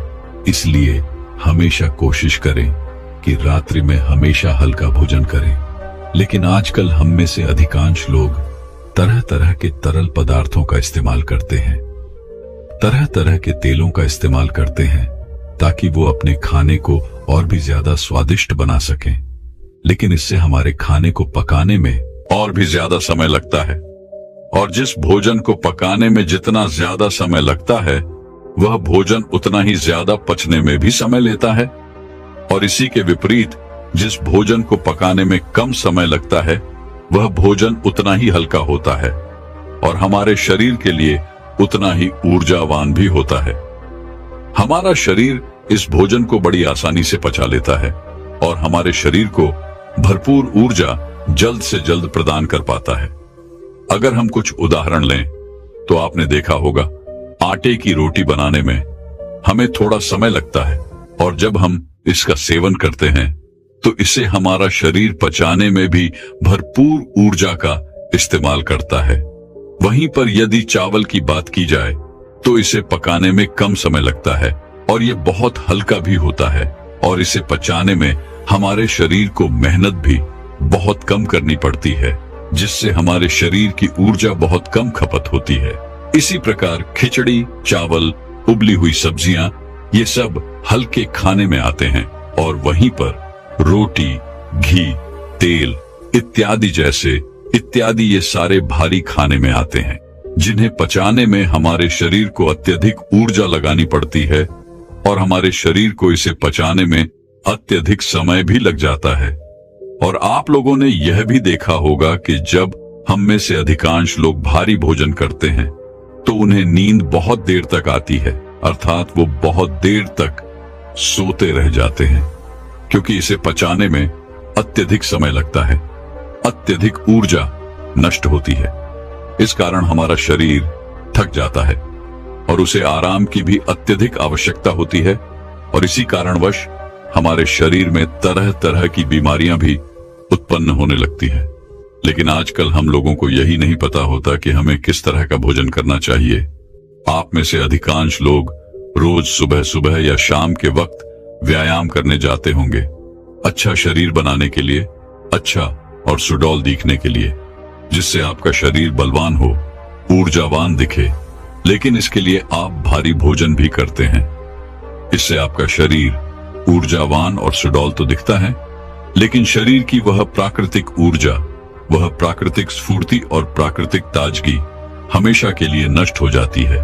इसलिए हमेशा कोशिश करें कि रात्रि में हमेशा हल्का भोजन करें। लेकिन आजकल हम में से अधिकांश लोग तरह तरह के तरल पदार्थों का इस्तेमाल करते हैं, तरह तरह के तेलों का इस्तेमाल करते हैं ताकि वो अपने खाने को और भी ज्यादा स्वादिष्ट बना सकें। लेकिन इससे हमारे खाने को पकाने में और भी ज्यादा समय लगता है, और जिस भोजन को पकाने में जितना ज्यादा समय लगता है वह भोजन उतना ही ज्यादा पचने में भी समय लेता है। और इसी के विपरीत जिस भोजन को पकाने में कम समय लगता है वह भोजन उतना ही हल्का होता है और हमारे शरीर के लिए उतना ही ऊर्जावान भी होता है। हमारा शरीर इस भोजन को बड़ी आसानी से पचा लेता है और हमारे शरीर को भरपूर ऊर्जा जल्द से जल्द प्रदान कर पाता है। अगर हम कुछ उदाहरण लें तो आपने देखा होगा आटे की रोटी बनाने में हमें थोड़ा समय लगता है, और जब हम इसका सेवन करते हैं तो इसे हमारा शरीर पचाने में भी भरपूर ऊर्जा का इस्तेमाल करता है। वहीं पर यदि चावल की बात की जाए तो इसे पकाने में कम समय लगता है और ये बहुत हल्का भी होता है, और इसे पचाने में हमारे शरीर को मेहनत भी बहुत कम करनी पड़ती है, जिससे हमारे शरीर की ऊर्जा बहुत कम खपत होती है। इसी प्रकार खिचड़ी, चावल, उबली हुई सब्जियां, ये सब हल्के खाने में आते हैं, और वहीं पर रोटी, घी, तेल इत्यादि ये सारे भारी खाने में आते हैं, जिन्हें पचाने में हमारे शरीर को अत्यधिक ऊर्जा लगानी पड़ती है और हमारे शरीर को इसे पचाने में अत्यधिक समय भी लग जाता है। और आप लोगों ने यह भी देखा होगा कि जब हम में से अधिकांश लोग भारी भोजन करते हैं तो उन्हें नींद बहुत देर तक आती है, अर्थात वो बहुत देर तक सोते रह जाते हैं, क्योंकि इसे पचाने में अत्यधिक समय लगता है, अत्यधिक ऊर्जा नष्ट होती है। इस कारण हमारा शरीर थक जाता है और उसे आराम की भी अत्यधिक आवश्यकता होती है, और इसी कारणवश हमारे शरीर में तरह तरह की बीमारियां भी उत्पन्न होने लगती है। लेकिन आजकल हम लोगों को यही नहीं पता होता कि हमें किस तरह का भोजन करना चाहिए। आप में से अधिकांश लोग रोज सुबह सुबह या शाम के वक्त व्यायाम करने जाते होंगे, अच्छा शरीर बनाने के लिए, अच्छा और सुडौल दिखने के लिए, जिससे आपका शरीर बलवान हो, ऊर्जावान दिखे। लेकिन इसके लिए आप भारी भोजन भी करते हैं। इससे आपका शरीर ऊर्जावान और सुडौल तो दिखता है, लेकिन शरीर की वह प्राकृतिक ऊर्जा, वह प्राकृतिक स्फूर्ति और प्राकृतिक ताजगी हमेशा के लिए नष्ट हो जाती है।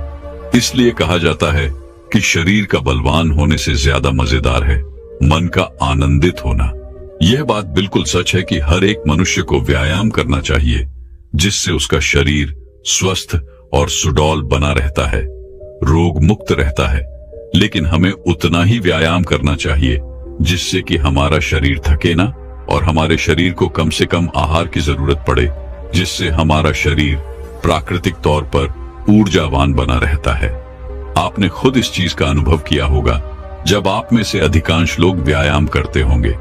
इसलिए कहा जाता है कि शरीर का बलवान होने से ज्यादा मजेदार है मन का आनंदित होना। यह बात बिल्कुल सच है कि हर एक मनुष्य को व्यायाम करना चाहिए, जिससे उसका शरीर स्वस्थ और सुडौल बना रहता है, रोग मुक्त रहता है। लेकिन हमें उतना ही व्यायाम करना चाहिए जिससे कि हमारा शरीर थके ना, और हमारे शरीर को कम से कम आहार की जरूरत पड़े, जिससे हमारा शरीर प्राकृतिक तौर पर ऊर्जावान बना रहता है। आपने खुद इस चीज का अनुभव किया होगा जब आप में से अधिकांश लोग व्यायाम करते होंगे,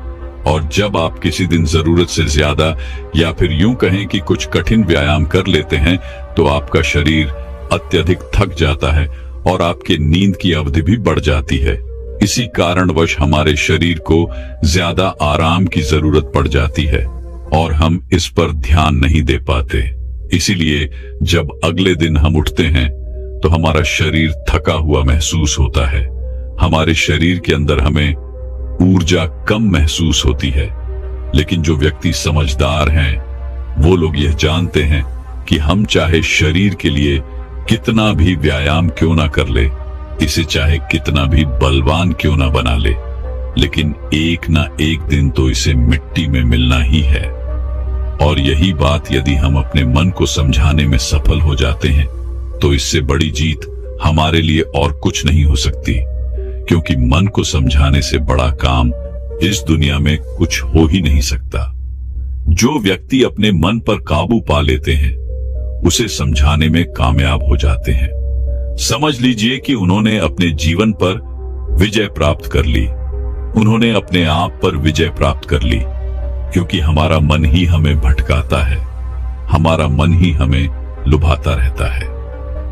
और जब आप किसी दिन जरूरत से ज्यादा या फिर यूं कहें कि कुछ कठिन व्यायाम कर लेते हैं तो आपका शरीर अत्यधिक थक जाता है और आपके नींद की अवधि भी बढ़ जाती है। इसी कारणवश हमारे शरीर को ज्यादा आराम की जरूरत पड़ जाती है और हम इस पर ध्यान नहीं दे पाते। इसीलिए जब अगले दिन हम उठते हैं तो हमारा शरीर थका हुआ महसूस होता है, हमारे शरीर के अंदर हमें ऊर्जा कम महसूस होती है। लेकिन जो व्यक्ति समझदार हैं, वो लोग यह जानते हैं कि हम चाहे शरीर के लिए कितना भी व्यायाम क्यों ना कर ले, इसे चाहे कितना भी बलवान क्यों ना बना ले, लेकिन एक ना एक दिन तो इसे मिट्टी में मिलना ही है। और यही बात यदि हम अपने मन को समझाने में सफल हो जाते हैं तो इससे बड़ी जीत हमारे लिए और कुछ नहीं हो सकती, क्योंकि मन को समझाने से बड़ा काम इस दुनिया में कुछ हो ही नहीं सकता। जो व्यक्ति अपने मन पर काबू पा लेते हैं उसे समझाने में कामयाब हो जाते हैं। समझ लीजिए कि उन्होंने अपने जीवन पर विजय प्राप्त कर ली, उन्होंने अपने आप पर विजय प्राप्त कर ली, क्योंकि हमारा मन ही हमें भटकाता है, हमारा मन ही हमें लुभाता रहता है,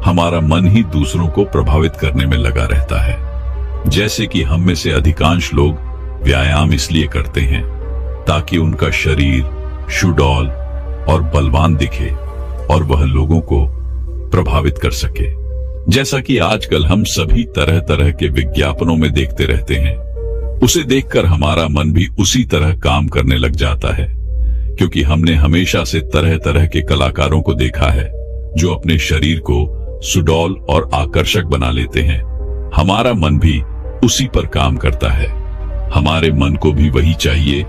हमारा मन ही दूसरों को प्रभावित करने में लगा रहता है। जैसे कि हम में से अधिकांश लोग व्यायाम इसलिए करते हैं ताकि उनका शरीर सुडौल और बलवान दिखे और वह लोगों को प्रभावित कर सके। जैसा कि आजकल हम सभी तरह तरह के विज्ञापनों में देखते रहते हैं, उसे देखकर हमारा मन भी उसी तरह काम करने लग जाता है, क्योंकि हमने हमेशा से तरह तरह के कलाकारों को देखा है जो अपने शरीर को सुडौल और आकर्षक बना लेते हैं। हमारा मन भी उसी पर काम करता है, हमारे मन को भी वही चाहिए,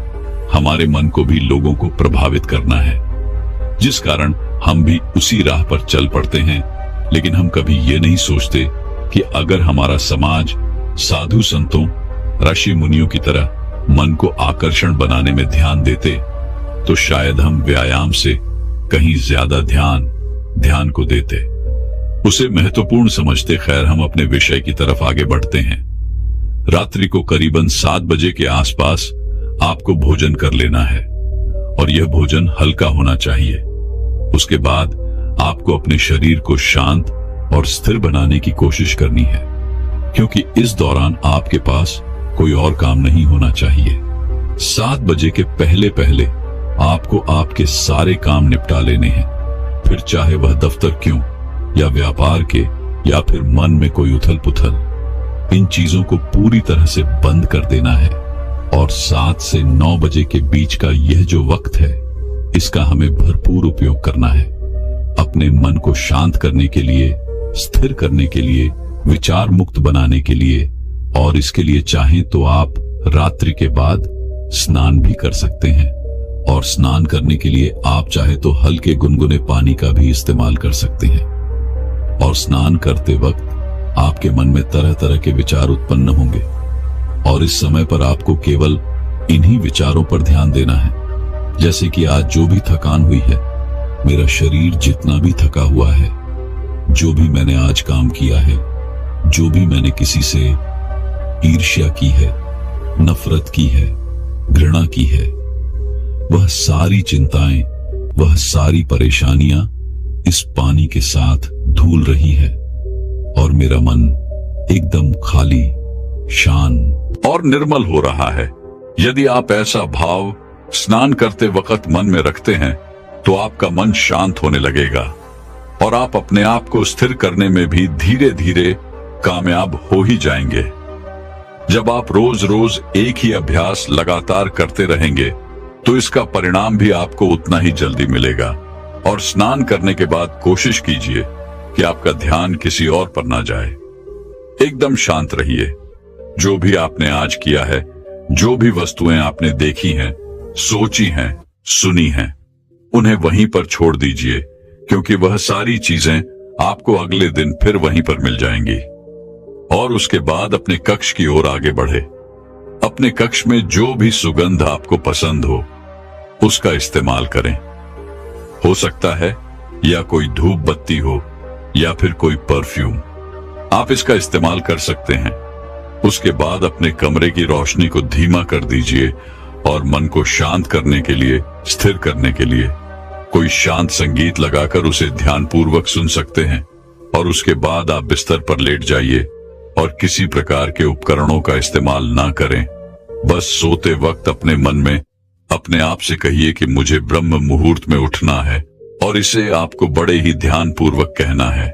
हमारे मन को भी लोगों को प्रभावित करना है, जिस कारण हम भी उसी राह पर चल पड़ते हैं। लेकिन हम कभी ये नहीं सोचते कि अगर हमारा समाज साधु संतों, ऋषि मुनियों की तरह मन को आकर्षण बनाने में ध्यान देते तो शायद हम व्यायाम से कहीं ज्यादा ध्यान को देते, उसे महत्वपूर्ण समझते। खैर, हम अपने विषय की तरफ आगे बढ़ते हैं। रात्रि को करीबन 7 बजे के आसपास आपको भोजन कर लेना है और यह भोजन हल्का होना चाहिए। उसके बाद आपको अपने शरीर को शांत और स्थिर बनाने की कोशिश करनी है, क्योंकि इस दौरान आपके पास कोई और काम नहीं होना चाहिए। 7 बजे के पहले पहले आपको आपके सारे काम निपटा लेने हैं, फिर चाहे वह दफ्तर क्यों या व्यापार के या फिर मन में कोई उथल पुथल, इन चीजों को पूरी तरह से बंद कर देना है। और 7 से 9 बजे के बीच का यह जो वक्त है, इसका हमें भरपूर उपयोग करना है, अपने मन को शांत करने के लिए, स्थिर करने के लिए, विचार मुक्त बनाने के लिए। और इसके लिए चाहें तो आप रात्रि के बाद स्नान भी कर सकते हैं, और स्नान करने के लिए आप चाहे तो हल्के गुनगुने पानी का भी इस्तेमाल कर सकते हैं। और स्नान करते वक्त आपके मन में तरह तरह के विचार उत्पन्न होंगे और इस समय पर आपको केवल इन्हीं विचारों पर ध्यान देना है। जैसे कि आज जो भी थकान हुई है, मेरा शरीर जितना भी थका हुआ है, जो भी मैंने आज काम किया है, जो भी मैंने किसी से ईर्ष्या की है, नफरत की है, घृणा की है, वह सारी चिंताएं, वह सारी परेशानियां इस पानी के साथ धुल रही है और मेरा मन एकदम खाली, शांत और निर्मल हो रहा है। यदि आप ऐसा भाव स्नान करते वक्त मन में रखते हैं तो आपका मन शांत होने लगेगा और आप अपने आप को स्थिर करने में भी धीरे धीरे कामयाब हो ही जाएंगे। जब आप रोज रोज एक ही अभ्यास लगातार करते रहेंगे तो इसका परिणाम भी आपको उतना ही जल्दी मिलेगा। और स्नान करने के बाद कोशिश कीजिए कि आपका ध्यान किसी और पर ना जाए। एकदम शांत रहिए। जो भी आपने आज किया है, जो भी वस्तुएं आपने देखी हैं, सोची हैं, सुनी हैं, उन्हें वहीं पर छोड़ दीजिए, क्योंकि वह सारी चीजें आपको अगले दिन फिर वहीं पर मिल जाएंगी। और उसके बाद अपने कक्ष की ओर आगे बढ़े। अपने कक्ष में जो भी सुगंध आपको पसंद हो उसका इस्तेमाल करें। हो सकता है या कोई धूप बत्ती हो या फिर कोई परफ्यूम, आप इसका इस्तेमाल कर सकते हैं। उसके बाद अपने कमरे की रोशनी को धीमा कर दीजिए और मन को शांत करने के लिए, स्थिर करने के लिए कोई शांत संगीत लगाकर उसे ध्यानपूर्वक सुन सकते हैं। और उसके बाद आप बिस्तर पर लेट जाइए और किसी प्रकार के उपकरणों का इस्तेमाल ना करें। बस सोते वक्त अपने मन में अपने आप से कहिए कि मुझे ब्रह्म मुहूर्त में उठना है, और इसे आपको बड़े ही ध्यानपूर्वक कहना है।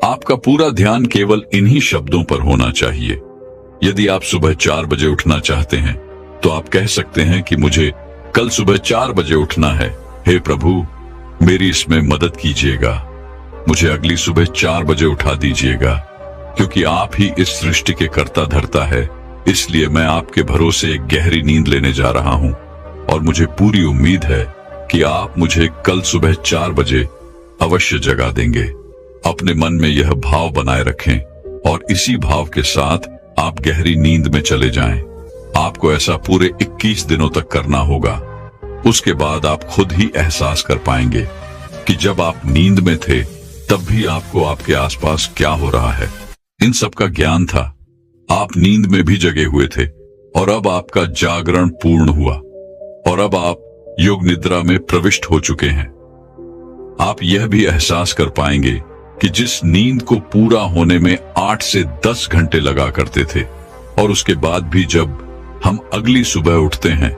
आपका पूरा ध्यान केवल इन्हीं शब्दों पर होना चाहिए। यदि आप सुबह 4 बजे उठना चाहते हैं तो आप कह सकते हैं कि मुझे कल सुबह 4 बजे उठना है। हे प्रभु, मेरी इसमें मदद कीजिएगा। मुझे अगली सुबह 4 बजे उठा दीजिएगा, क्योंकि आप ही इस सृष्टि के कर्ता धर्ता है। इसलिए मैं आपके भरोसे एक गहरी नींद लेने जा रहा हूं और मुझे पूरी उम्मीद है कि आप मुझे कल सुबह 4 बजे अवश्य जगा देंगे। अपने मन में यह भाव बनाए रखें और इसी भाव के साथ आप गहरी नींद में चले जाएं। आपको ऐसा पूरे 21 दिनों तक करना होगा। उसके बाद आप खुद ही एहसास कर पाएंगे कि जब आप नींद में थे तब भी आपको आपके आसपास क्या हो रहा है। इन सब का ज्ञान था। आप नींद में भी जगे हुए थे और अब आपका जागरण पूर्ण हुआ और अब आप योग निद्रा में प्रविष्ट हो चुके हैं। आप यह भी एहसास कर पाएंगे कि जिस नींद को पूरा होने में 8 से 10 घंटे लगा करते थे, और उसके बाद भी जब हम अगली सुबह उठते हैं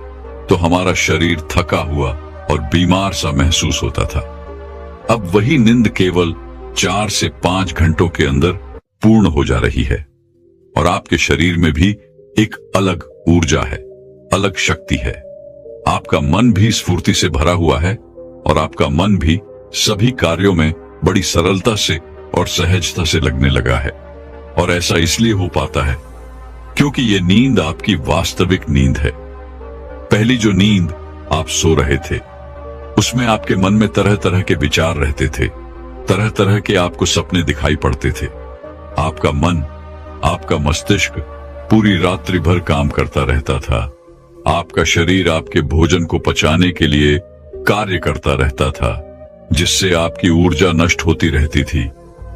तो हमारा शरीर थका हुआ और बीमार सा महसूस होता था, अब वही नींद केवल 4 से 5 घंटों के अंदर पूर्ण हो जा रही है। और आपके शरीर में भी एक अलग ऊर्जा है, अलग शक्ति है। आपका मन भी स्फूर्ति से भरा हुआ है और आपका मन भी सभी कार्यों में बड़ी सरलता से और सहजता से लगने लगा है। और ऐसा इसलिए हो पाता है क्योंकि ये नींद आपकी वास्तविक नींद है। पहली जो नींद आप सो रहे थे उसमें आपके मन में तरह तरह के विचार रहते थे, तरह तरह के आपको सपने दिखाई पड़ते थे। आपका मन, आपका मस्तिष्क पूरी रात्रि भर काम करता रहता था। आपका शरीर आपके भोजन को पचाने के लिए कार्य करता रहता था, जिससे आपकी ऊर्जा नष्ट होती रहती थी।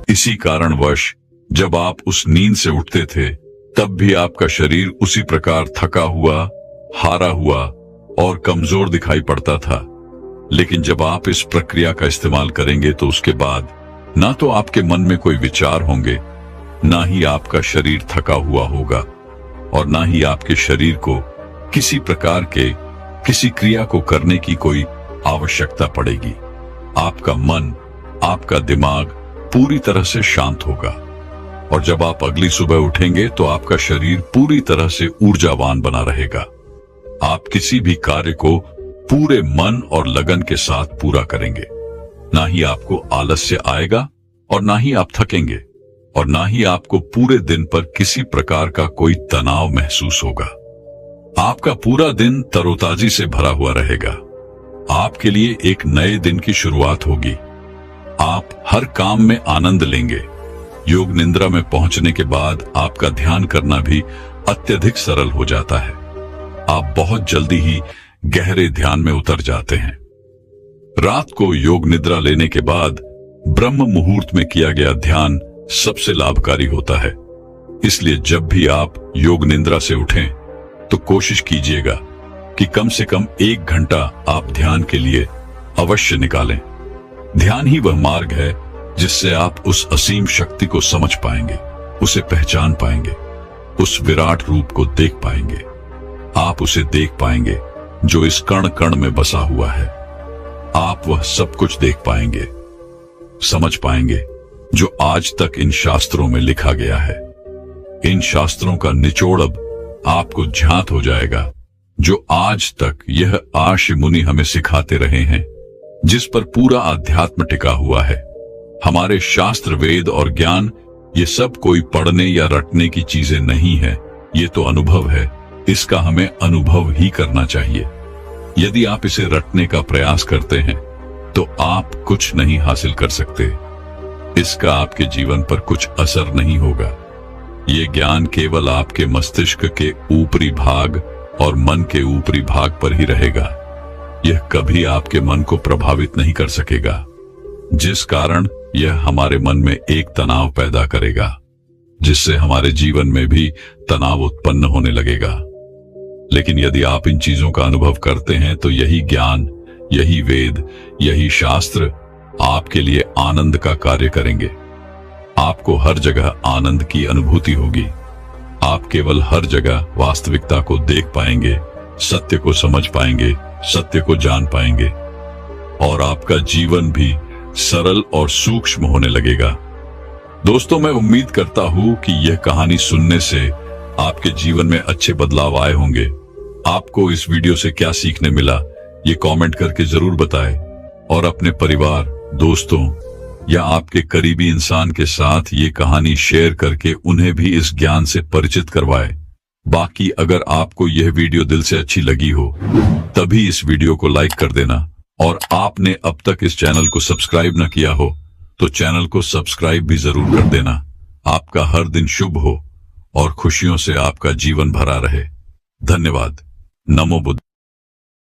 इसी कारणवश जब आप उस नींद से उठते थे तब भी आपका शरीर उसी प्रकार थका हुआ, हारा हुआ और कमजोर दिखाई पड़ता था। लेकिन जब आप इस प्रक्रिया का इस्तेमाल करेंगे तो उसके बाद ना तो आपके मन में कोई विचार होंगे, ना ही आपका शरीर थका हुआ होगा और ना ही आपके शरीर को किसी प्रकार के किसी क्रिया को करने की कोई आवश्यकता पड़ेगी। आपका मन, आपका दिमाग पूरी तरह से शांत होगा और जब आप अगली सुबह उठेंगे तो आपका शरीर पूरी तरह से ऊर्जावान बना रहेगा। आप किसी भी कार्य को पूरे मन और लगन के साथ पूरा करेंगे। ना ही आपको आलस्य आएगा और ना ही आप थकेंगे और ना ही आपको पूरे दिन पर किसी प्रकार का कोई तनाव महसूस होगा। आपका पूरा दिन तरोताजी से भरा हुआ रहेगा। आपके लिए एक नए दिन की शुरुआत होगी। आप हर काम में आनंद लेंगे योग निद्रा में पहुंचने के बाद आपका ध्यान करना भी अत्यधिक सरल हो जाता है। आप बहुत जल्दी ही गहरे ध्यान में उतर जाते हैं। रात को योग निद्रा लेने के बाद ब्रह्म मुहूर्त में किया गया ध्यान सबसे लाभकारी होता है। इसलिए जब भी आप योग निद्रा से उठें तो कोशिश कीजिएगा कि कम से कम 1 घंटा आप ध्यान के लिए अवश्य निकालें। ध्यान ही वह मार्ग है जिससे आप उस असीम शक्ति को समझ पाएंगे, उसे पहचान पाएंगे, उस विराट रूप को देख पाएंगे। आप उसे देख पाएंगे जो इस कण कण में बसा हुआ है। आप वह सब कुछ देख पाएंगे, समझ पाएंगे जो आज तक इन शास्त्रों में लिखा गया है। इन शास्त्रों का निचोड़ अब आपको ज्ञात हो जाएगा, जो आज तक यह आर्ष मुनि हमें सिखाते रहे हैं, जिस पर पूरा अध्यात्म टिका हुआ है। हमारे शास्त्र, वेद और ज्ञान ये सब कोई पढ़ने या रटने की चीजें नहीं है, ये तो अनुभव है। इसका हमें अनुभव ही करना चाहिए। यदि आप इसे रटने का प्रयास करते हैं तो आप कुछ नहीं हासिल कर सकते। इसका आपके जीवन पर कुछ असर नहीं होगा। ये ज्ञान केवल आपके मस्तिष्क के ऊपरी भाग और मन के ऊपरी भाग पर ही रहेगा। यह कभी आपके मन को प्रभावित नहीं कर सकेगा, जिस कारण यह हमारे मन में एक तनाव पैदा करेगा, जिससे हमारे जीवन में भी तनाव उत्पन्न होने लगेगा। लेकिन यदि आप इन चीजों का अनुभव करते हैं तो यही ज्ञान, यही वेद, यही शास्त्र आपके लिए आनंद का कार्य करेंगे। आपको हर जगह आनंद की अनुभूति होगी। आप केवल हर जगह वास्तविकता को देख पाएंगे, सत्य को समझ पाएंगे, सत्य को जान पाएंगे, और आपका जीवन भी सरल और सूक्ष्म होने लगेगा। दोस्तों, मैं उम्मीद करता हूं कि यह कहानी सुनने से आपके जीवन में अच्छे बदलाव आए होंगे। आपको इस वीडियो से क्या सीखने मिला, ये कमेंट करके जरूर बताएं, और अपने परिवार, दोस्तों या आपके करीबी इंसान के साथ ये कहानी शेयर करके उन्हें भी इस ज्ञान से परिचित करवाएं। बाकी अगर आपको यह वीडियो दिल से अच्छी लगी हो तभी इस वीडियो को लाइक कर देना, और आपने अब तक इस चैनल को सब्सक्राइब न किया हो तो चैनल को सब्सक्राइब भी जरूर कर देना। आपका हर दिन शुभ हो और खुशियों से आपका जीवन भरा रहे। धन्यवाद। नमो बुद्ध।